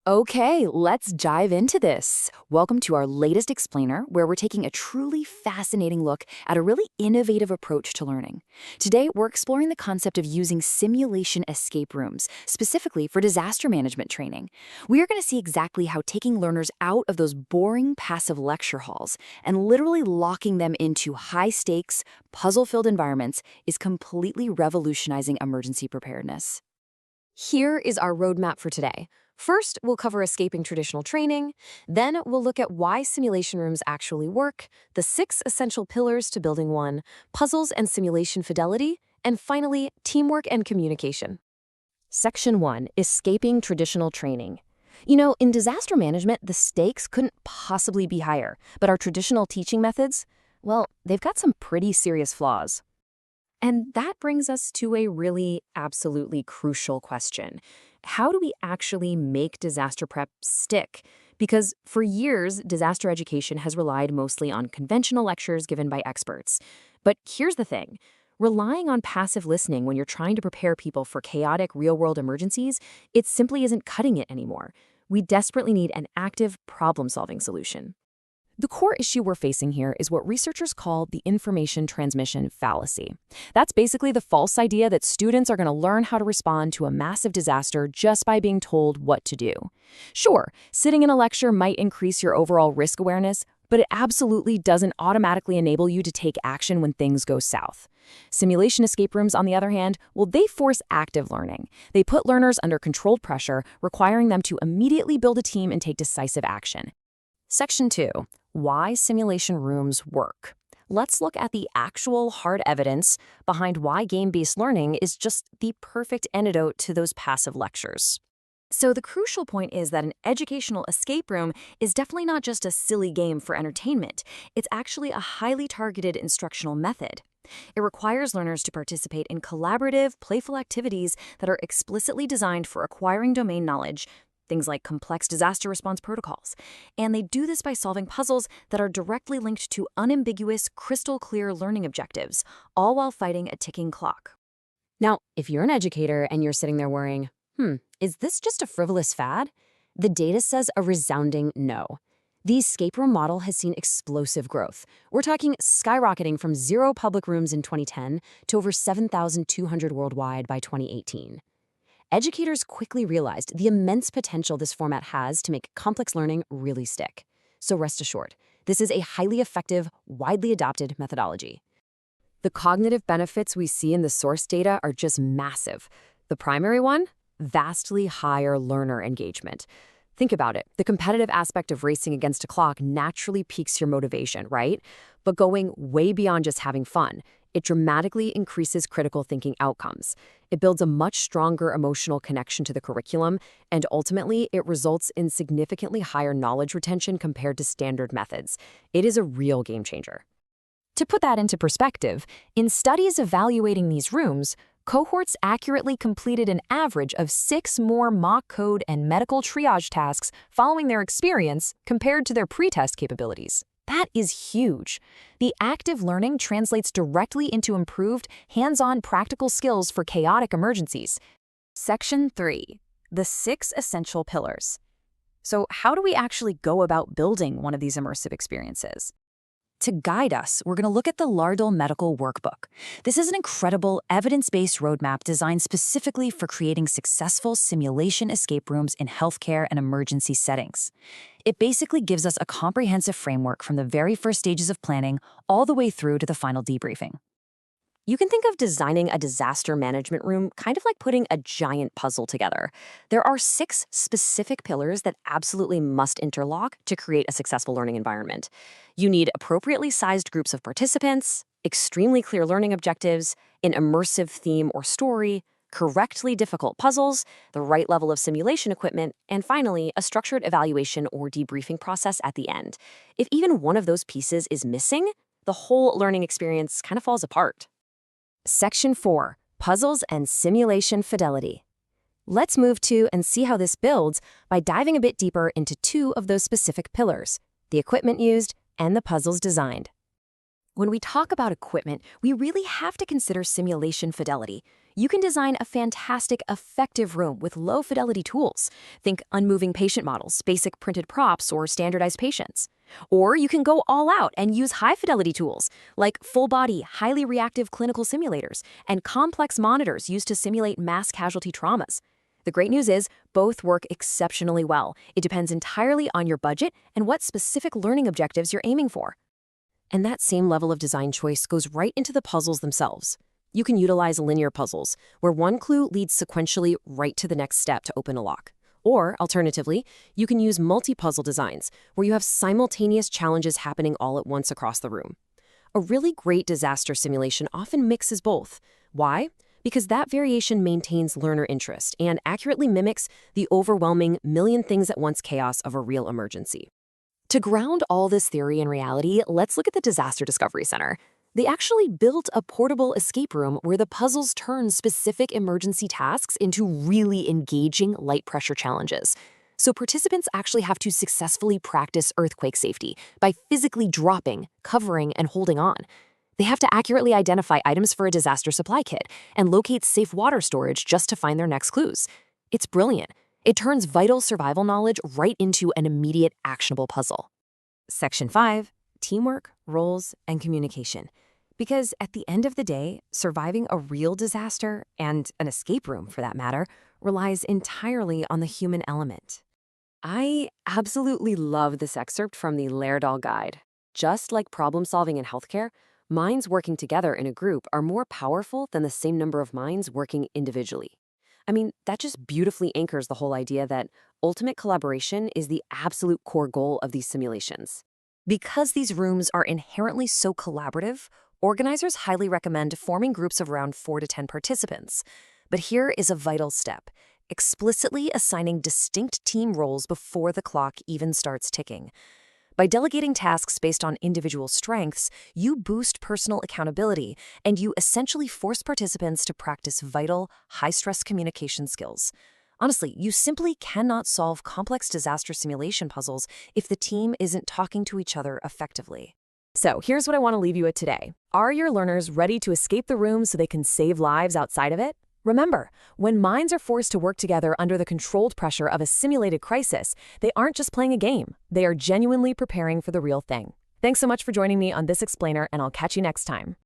Okay, let's dive into this. Welcome to our latest explainer, where we're taking a truly fascinating look at a really innovative approach to learning. Today, we're exploring the concept of using simulation escape rooms, specifically for disaster management training. We are going to see exactly how taking learners out of those boring passive lecture halls and literally locking them into high-stakes, puzzle-filled environments is completely revolutionizing emergency preparedness. Here is our roadmap for today. First, we'll cover escaping traditional training. Then, we'll look at why simulation rooms actually work, the 6 essential pillars to building one, puzzles and simulation fidelity, and finally, teamwork and communication. Section 1, Escaping Traditional Training. You know, in disaster management, the stakes couldn't possibly be higher, but our traditional teaching methods, well, they've got some pretty serious flaws. And that brings us to a really absolutely crucial question. How do we actually make disaster prep stick? Because for years, disaster education has relied mostly on conventional lectures given by experts. But here's the thing. Relying on passive listening when you're trying to prepare people for chaotic real-world emergencies, it simply isn't cutting it anymore. We desperately need an active problem-solving solution. The core issue we're facing here is what researchers call the information transmission fallacy. That's basically the false idea that students are going to learn how to respond to a massive disaster just by being told what to do. Sure, sitting in a lecture might increase your overall risk awareness, but it absolutely doesn't automatically enable you to take action when things go south. Simulation escape rooms, on the other hand, well, they force active learning. They put learners under controlled pressure, requiring them to immediately build a team and take decisive action. Section 2. Why simulation rooms work. Let's look at the actual hard evidence behind why game-based learning is just the perfect antidote to those passive lectures. So the crucial point is that an educational escape room is definitely not just a silly game for entertainment. It's actually a highly targeted instructional method. It requires learners to participate in collaborative, playful activities that are explicitly designed for acquiring domain knowledge, things like complex disaster response protocols. And they do this by solving puzzles that are directly linked to unambiguous, crystal-clear learning objectives, all while fighting a ticking clock. Now, if you're an educator and you're sitting there worrying, is this just a frivolous fad? The data says a resounding no. The escape room model has seen explosive growth. We're talking skyrocketing from 0 public rooms in 2010 to over 7,200 worldwide by 2018. Educators quickly realized the immense potential this format has to make complex learning really stick. So rest assured, this is a highly effective, widely adopted methodology. The cognitive benefits we see in the source data are just massive. The primary one? Vastly higher learner engagement. Think about it. The competitive aspect of racing against a clock naturally piques your motivation, right? But going way beyond just having fun, it dramatically increases critical thinking outcomes. It builds a much stronger emotional connection to the curriculum, and ultimately, it results in significantly higher knowledge retention compared to standard methods. It is a real game changer. To put that into perspective, in studies evaluating these rooms, cohorts accurately completed an average of 6 more mock code and medical triage tasks following their experience compared to their pretest capabilities. That is huge. The active learning translates directly into improved, hands-on practical skills for chaotic emergencies. Section 3. The 6 essential pillars. So how do we actually go about building one of these immersive experiences? To guide us, we're going to look at the Lardell Medical Workbook. This is an incredible, evidence-based roadmap designed specifically for creating successful simulation escape rooms in healthcare and emergency settings. It basically gives us a comprehensive framework from the very first stages of planning all the way through to the final debriefing. You can think of designing a disaster management room kind of like putting a giant puzzle together. There are 6 specific pillars that absolutely must interlock to create a successful learning environment. You need appropriately sized groups of participants, extremely clear learning objectives, an immersive theme or story, correctly difficult puzzles, the right level of simulation equipment, and finally, a structured evaluation or debriefing process at the end. If even one of those pieces is missing, the whole learning experience kind of falls apart. Section 4. Puzzles and Simulation Fidelity. Let's move to and see how this builds by diving a bit deeper into 2 of those specific pillars, the equipment used and the puzzles designed. When we talk about equipment, we really have to consider simulation fidelity. You can design a fantastic, effective room with low-fidelity tools. Think unmoving patient models, basic printed props, or standardized patients. Or you can go all out and use high-fidelity tools, like full-body, highly reactive clinical simulators and complex monitors used to simulate mass casualty traumas. The great news is, both work exceptionally well. It depends entirely on your budget and what specific learning objectives you're aiming for. And that same level of design choice goes right into the puzzles themselves. You can utilize linear puzzles, where one clue leads sequentially right to the next step to open a lock. Or, alternatively, you can use multi-puzzle designs, where you have simultaneous challenges happening all at once across the room. A really great disaster simulation often mixes both. Why? Because that variation maintains learner interest and accurately mimics the overwhelming million-things-at-once chaos of a real emergency. To ground all this theory in reality, let's look at the Disaster Discovery Center. They actually built a portable escape room where the puzzles turn specific emergency tasks into really engaging light pressure challenges. So participants actually have to successfully practice earthquake safety by physically dropping, covering, and holding on. They have to accurately identify items for a disaster supply kit and locate safe water storage just to find their next clues. It's brilliant. It turns vital survival knowledge right into an immediate actionable puzzle. Section 5, Teamwork, Roles, and Communication. Because at the end of the day, surviving a real disaster, and an escape room for that matter, relies entirely on the human element. I absolutely love this excerpt from the Laerdal Guide. Just like problem-solving in healthcare, minds working together in a group are more powerful than the same number of minds working individually. I mean, that just beautifully anchors the whole idea that ultimate collaboration is the absolute core goal of these simulations. Because these rooms are inherently so collaborative, organizers highly recommend forming groups of around 4 to 10 participants. But here is a vital step: explicitly assigning distinct team roles before the clock even starts ticking. By delegating tasks based on individual strengths, you boost personal accountability, and you essentially force participants to practice vital, high-stress communication skills. Honestly, you simply cannot solve complex disaster simulation puzzles if the team isn't talking to each other effectively. So here's what I want to leave you with today. Are your learners ready to escape the room so they can save lives outside of it? Remember, when minds are forced to work together under the controlled pressure of a simulated crisis, they aren't just playing a game. They are genuinely preparing for the real thing. Thanks so much for joining me on this explainer, and I'll catch you next time.